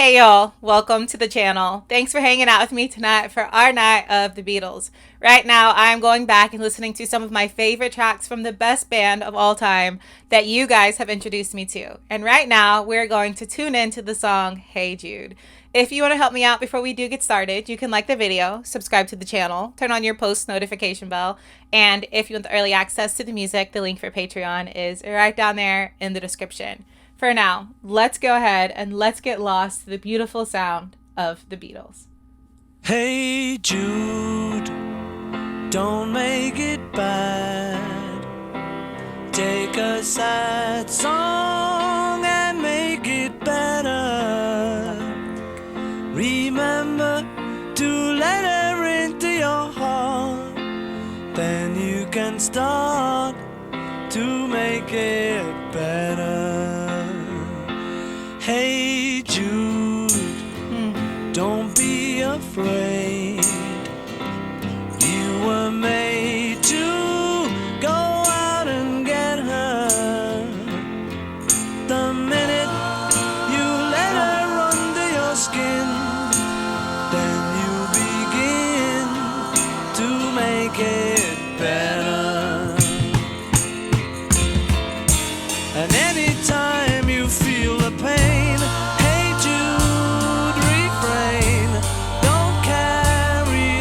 Hey y'all, welcome to the channel. Thanks for hanging out with me tonight for our night of the Beatles. Right now, I'm going back and listening to some of my favorite tracks from the best band of all time that you guys have introduced me to. And right now, we're going to tune into the song Hey Jude. If you want to help me out before we do get started, you can like the video, subscribe to the channel, turn on your post notification bell, and if you want the early access to the music, the link for Patreon is right down there in the description. For now, let's go ahead and let's get lost to the beautiful sound of the Beatles. Hey Jude, don't make it bad. Take a sad song and make it better. Remember to let her into your heart. Then you can start to make it better. Hey Jude, don't be afraid. You were made to go out and get her. The minute you let her under your skin, then you begin to make it better. And anytime you feel the pain, hey Jude, refrain. Don't carry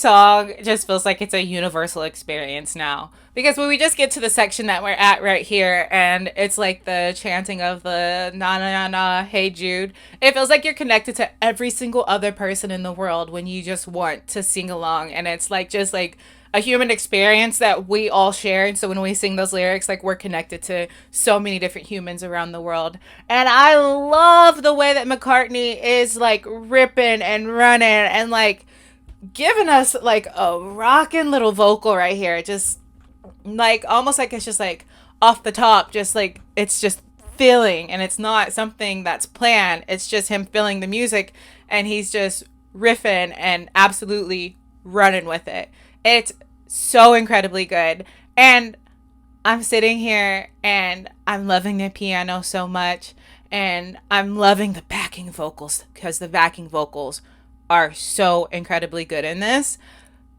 song just feels like it's a universal experience now. Because when we just get to the section that we're at right here, and it's like the chanting of the na na na na, hey Jude, it feels like you're connected to every single other person in the world when you just want to sing along. And it's like just like a human experience that we all share. And so when we sing those lyrics, like we're connected to so many different humans around the world. And I love the way that McCartney is like ripping and running and like giving us like a rocking little vocal right here. Just like almost like it's just like off the top, just like it's just feeling, and it's not something that's planned. It's just him feeling the music, and he's just riffing and absolutely running with it. It's so incredibly good. And I'm sitting here and I'm loving the piano so much, and I'm loving the backing vocals because the backing vocals are so incredibly good in this.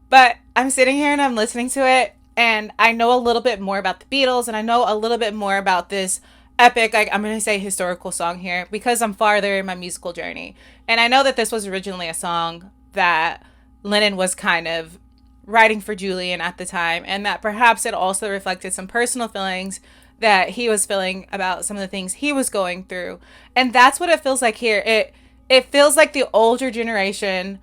But I'm sitting here and I'm listening to it, and I know a little bit more about the Beatles, and I know a little bit more about this epic, like I'm going to say historical song here because I'm farther in my musical journey. And I know that this was originally a song that Lennon was kind of writing for Julian at the time, and that perhaps it also reflected some personal feelings that he was feeling about some of the things he was going through. And that's what it feels like here. It feels like the older generation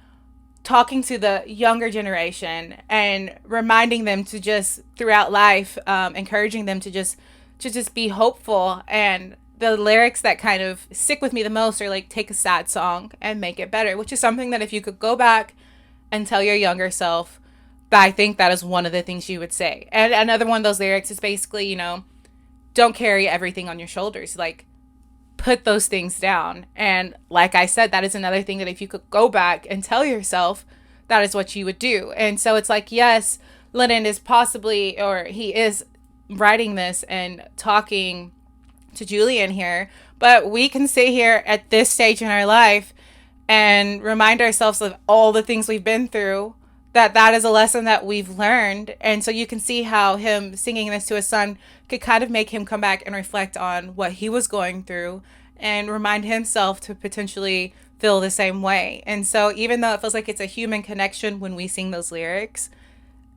talking to the younger generation and reminding them to just throughout life, encouraging them to just be hopeful. And the lyrics that kind of stick with me the most are like, take a sad song and make it better, which is something that if you could go back and tell your younger self, I think that is one of the things you would say. And another one of those lyrics is basically, don't carry everything on your shoulders. Like, put those things down. And like I said, that is another thing that if you could go back and tell yourself, that is what you would do. And so it's like, yes, Lennon is possibly, or he is writing this and talking to Julian here, but we can sit here at this stage in our life and remind ourselves of all the things we've been through, that is a lesson that we've learned. And so you can see how him singing this to his son could kind of make him come back and reflect on what he was going through and remind himself to potentially feel the same way. And so even though it feels like it's a human connection when we sing those lyrics,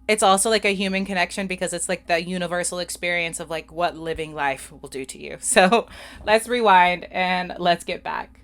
it's also like a human connection because it's like the universal experience of like what living life will do to you. So let's rewind and let's get back.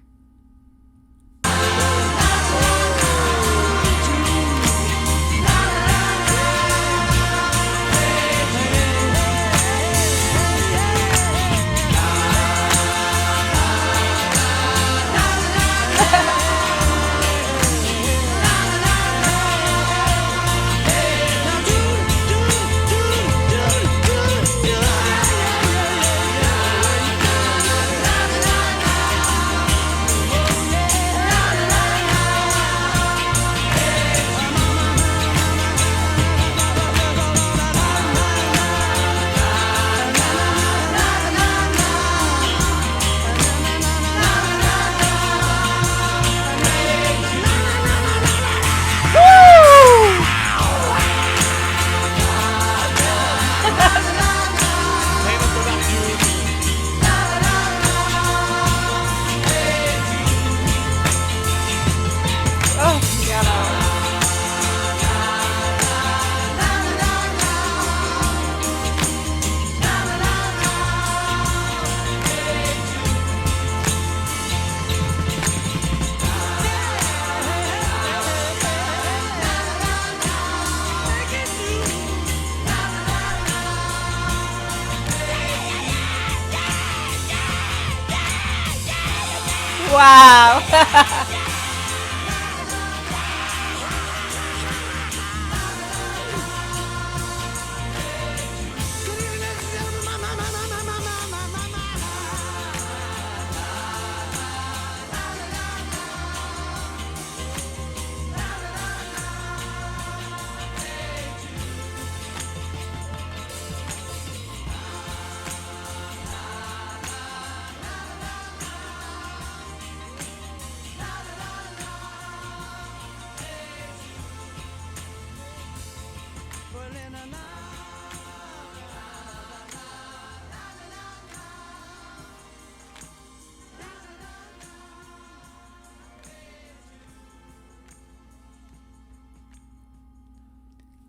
Wow.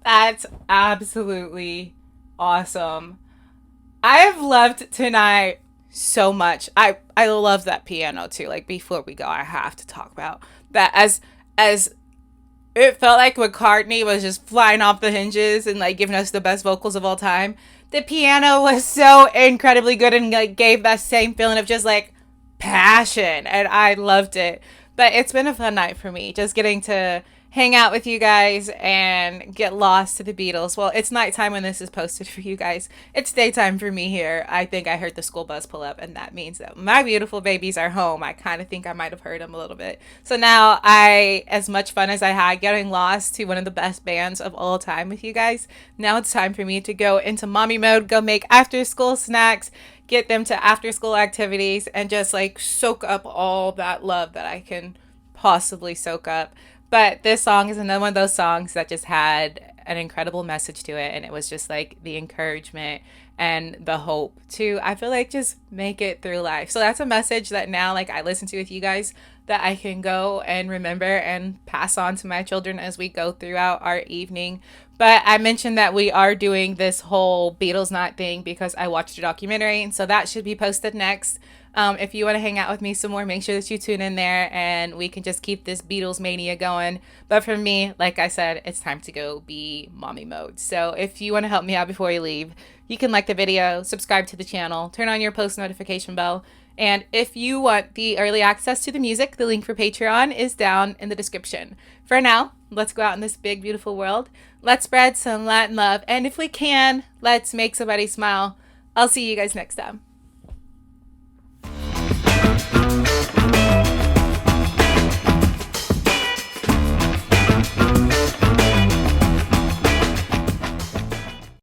That's absolutely awesome. I have loved tonight so much. I love that piano too. Like before we go, I have to talk about that as it felt like McCartney was just flying off the hinges and like giving us the best vocals of all time. The piano was so incredibly good and like gave that same feeling of just like passion, and I loved it. But it's been a fun night for me, just getting to hang out with you guys and get lost to the Beatles. Well, it's nighttime when this is posted for you guys. It's daytime for me here. I think I heard the school bus pull up, and that means that my beautiful babies are home. I kind of think I might have heard them a little bit. So now as much fun as I had getting lost to one of the best bands of all time with you guys, now it's time for me to go into mommy mode, go make after school snacks, get them to after school activities, and just like soak up all that love that I can possibly soak up. But this song is another one of those songs that just had an incredible message to it. And it was just like the encouragement and the hope to, I feel like, just make it through life. So that's a message that now, like, I listen to with you guys that I can go and remember and pass on to my children as we go throughout our evening. But I mentioned that we are doing this whole Beatles night thing because I watched a documentary. And so that should be posted next. If you want to hang out with me some more, make sure that you tune in there and we can just keep this Beatles mania going. But for me, like I said, it's time to go be mommy mode. So if you want to help me out before you leave, you can like the video, subscribe to the channel, turn on your post notification bell. And if you want the early access to the music, the link for Patreon is down in the description. For now, let's go out in this big, beautiful world. Let's spread some Latin love. And if we can, let's make somebody smile. I'll see you guys next time.